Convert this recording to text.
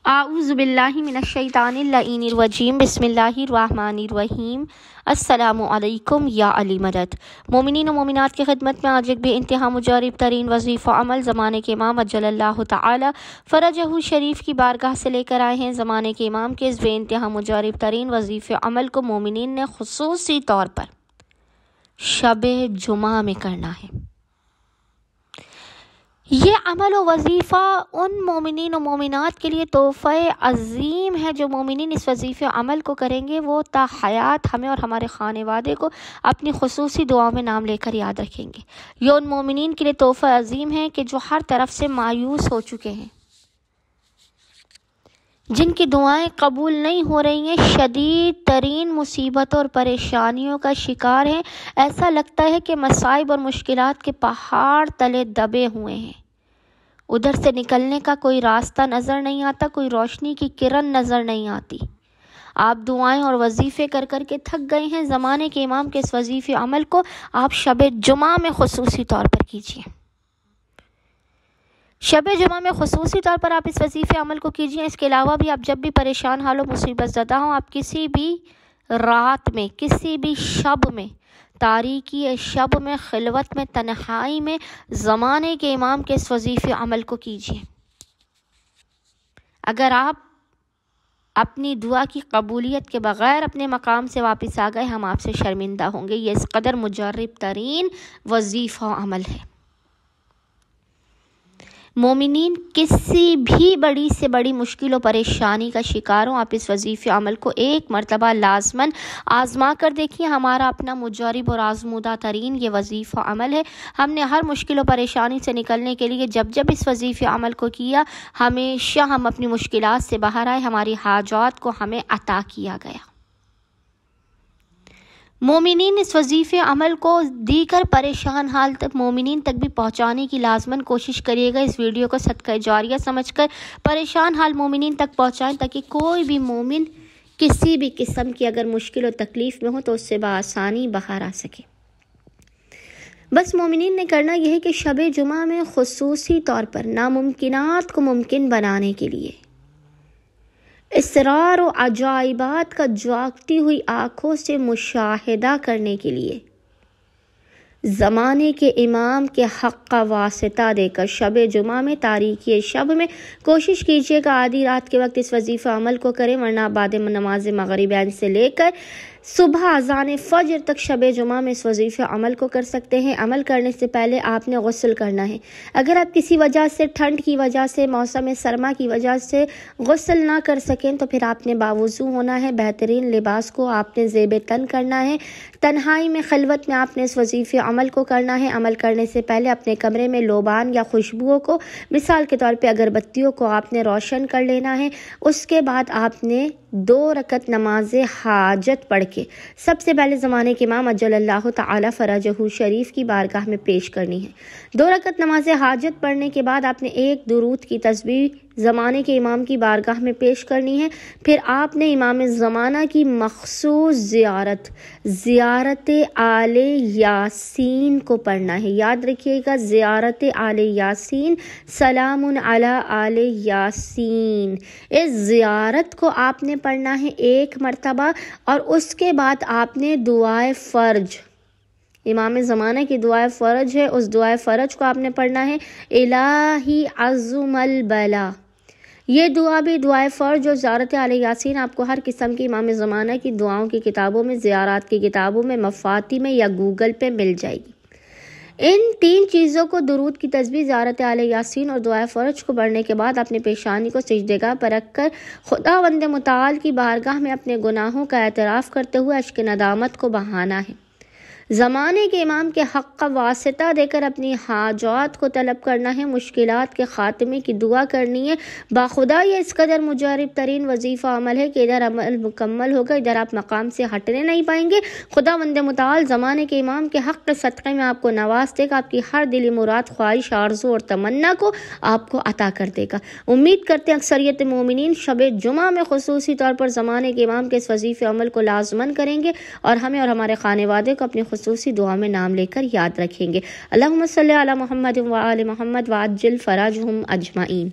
اعوذ باللہ من الشیطان اللعین الرجیم بسم اللہ الرحمن الرحیم۔ السلام علیکم یا علی مدد۔ مومنین و مومنات کی خدمت میں آج ایک بے انتہا مجرب ترین وظیفہ عمل زمانے کے امام اجل اللہ تعالی فرجہ شریف کی بارگاہ سے لے کر آئے ہیں۔ زمانے کے امام کے اس بے انتہا مجرب ترین وظیفہ عمل کو مومنین نے خصوصی طور پر شب جمعہ میں کرنا ہے۔ یہ عمل و وظیفہ ان مومنین و مومنات کے لیے تحفہ عظیم ہے جو مومنین اس وظیفہ عمل کو کریں گے، وہ تا حیات ہمیں اور ہمارے خانوادے کو اپنی خصوصی دعاؤں میں نام لے کر یاد رکھیں گے۔ یہ ان مومنین کے لیے تحفہ عظیم ہے کہ جو ہر طرف سے مایوس ہو چکے ہیں، جن کی دعائیں قبول نہیں ہو رہی ہیں، شدید ترین مصیبتوں اور پریشانیوں کا شکار ہیں۔ ایسا لگتا ہے کہ مصائب اور مشکلات کے پہاڑ تلے دبے ہوئے ہیں، ادھر سے نکلنے کا کوئی راستہ نظر نہیں آتا، کوئی روشنی کی کرن نظر نہیں آتی۔ آپ دعائیں اور وظیفے کر کر کے تھک گئے ہیں۔ زمانے کے امام کے اس وظیفے عمل کو آپ شب جمعہ میں خصوصی طور پر کیجیے۔ شب جمعہ میں خصوصی طور پر آپ اس وظیفے عمل کو کیجیے۔ اس کے علاوہ بھی آپ جب بھی پریشان حال و مصیبت زدہ ہوں، آپ کسی بھی رات میں، کسی بھی شب میں، تاریکی شب میں، خلوت میں، تنہائی میں زمانے کے امام کے اس وظیفے عمل کو کیجیے۔ اگر آپ اپنی دعا کی قبولیت کے بغیر اپنے مقام سے واپس آ گئے، ہم آپ سے شرمندہ ہوں گے۔ یہ اس قدر مجرب ترین وظیفہ عمل ہے۔ مومنین کسی بھی بڑی سے بڑی مشکل و پریشانی کا شکار ہوں، آپ اس وظیفہ عمل کو ایک مرتبہ لازماً آزما کر دیکھیے۔ ہمارا اپنا مجرب اور آزمودہ ترین یہ وظیفہ عمل ہے۔ ہم نے ہر مشکل و پریشانی سے نکلنے کے لیے جب جب اس وظیفہ عمل کو کیا، ہمیشہ ہم اپنی مشکلات سے باہر آئے، ہماری حاجات کو ہمیں عطا کیا گیا۔ مومنین اس وظیفے عمل کو دیگر پریشان حال تک مومنین تک بھی پہنچانے کی لازماً کوشش کریے گا۔ اس ویڈیو کو صدقہ جاریہ سمجھ کر پریشان حال مومنین تک پہنچائیں، تاکہ کوئی بھی مومن کسی بھی قسم کی اگر مشکل و تکلیف میں ہو تو اس سے بآسانی باہر آ سکے۔ بس مومنین نے کرنا یہ ہے کہ شب جمعہ میں خصوصی طور پر ناممکنات کو ممکن بنانے کے لیے، اسرار و عجائبات کا جاگتی ہوئی آنکھوں سے مشاہدہ کرنے کے لیے زمانے کے امام کے حق کا واسطہ دے کر شب جمعہ میں، تاریکی شب میں کوشش کیجیے گا آدھی رات کے وقت اس وظیفہ عمل کو کریں، ورنہ بعد نماز مغربین سے لے کر صبح اذان فجر تک شب جمعہ میں اس وظیفہ عمل کو کر سکتے ہیں۔ عمل کرنے سے پہلے آپ نے غسل کرنا ہے۔ اگر آپ کسی وجہ سے، ٹھنڈ کی وجہ سے، موسم سرما کی وجہ سے غسل نہ کر سکیں تو پھر آپ نے باوضو ہونا ہے۔ بہترین لباس کو آپ نے زیب تن کرنا ہے۔ تنہائی میں، خلوت میں آپ نے اس وظیفہ عمل کو کرنا ہے۔ عمل کرنے سے پہلے اپنے کمرے میں لوبان یا خوشبوؤں کو، مثال کے طور پہ اگربتیوں کو آپ نے روشن کر لینا ہے۔ اس کے بعد آپ نے 2 رکعت نماز حاجت پڑھ کے سب سے پہلے زمانے کے امام اجل اللہ تعالی فرجہ شریف کی بارگاہ میں پیش کرنی ہے۔ 2 رکعت نماز حاجت پڑھنے کے بعد آپ نے ایک درود کی تسبیح زمانے کے امام کی بارگاہ میں پیش کرنی ہے۔ پھر آپ نے امام زمانہ کی مخصوص زیارت آل یاسین کو پڑھنا ہے۔ یاد رکھیے گا، زیارت آل یاسین، سلام علی آل یاسین۔ اس زیارت کو آپ نے پڑھنا ہے 1 مرتبہ، اور اس کے بعد آپ نے دعائے فرج، امام زمانہ کی دعائے فرج ہے، اس دعائے فرج کو آپ نے پڑھنا ہے، الہی عظم البلا۔ یہ دعا بھی، دعائے فرج اور زیارت آل یاسین، آپ کو ہر قسم کی امام زمانہ کی دعاؤں کی کتابوں میں، زیارات کی کتابوں میں، مفاتی میں یا گوگل پہ مل جائے گی۔ ان 3 چیزوں کو، درود کی تسبیح، زیارت آل یاسین اور دعائے فرج کو پڑھنے کے بعد اپنے پیشانی کو سجدے گاہ پر رکھ کر خداوند متعال کی بارگاہ میں اپنے گناہوں کا اعتراف کرتے ہوئے اشک ندامت کو بہانا ہے۔ زمانے کے امام کے حق کا واسطہ دے کر اپنی حاجات کو طلب کرنا ہے، مشکلات کے خاتمے کی دعا کرنی ہے۔ باخدا یہ اس قدر مجرب ترین وظیفہ عمل ہے کہ ادھر عمل مکمل ہوگا، ادھر آپ مقام سے ہٹنے نہیں پائیں گے۔ خداوند متعال زمانے کے امام کے حق کے صدقے میں آپ کو نواز دے گا، آپ کی ہر دلی مراد، خواہش، آرزو اور تمنا کو آپ کو عطا کر دے گا۔ امید کرتے ہیں اکثریت مومنین شب جمعہ میں خصوصی طور پر زمانے کے امام کے اس وظیفہ عمل کو لازماً کریں گے، اور ہمیں اور ہمارے خانوادے کو اپنی خصوصی دعا میں نام لے کر یاد رکھیں گے۔ اللہم صلی علی محمد و آل محمد وعجل فرجہم اجمعین۔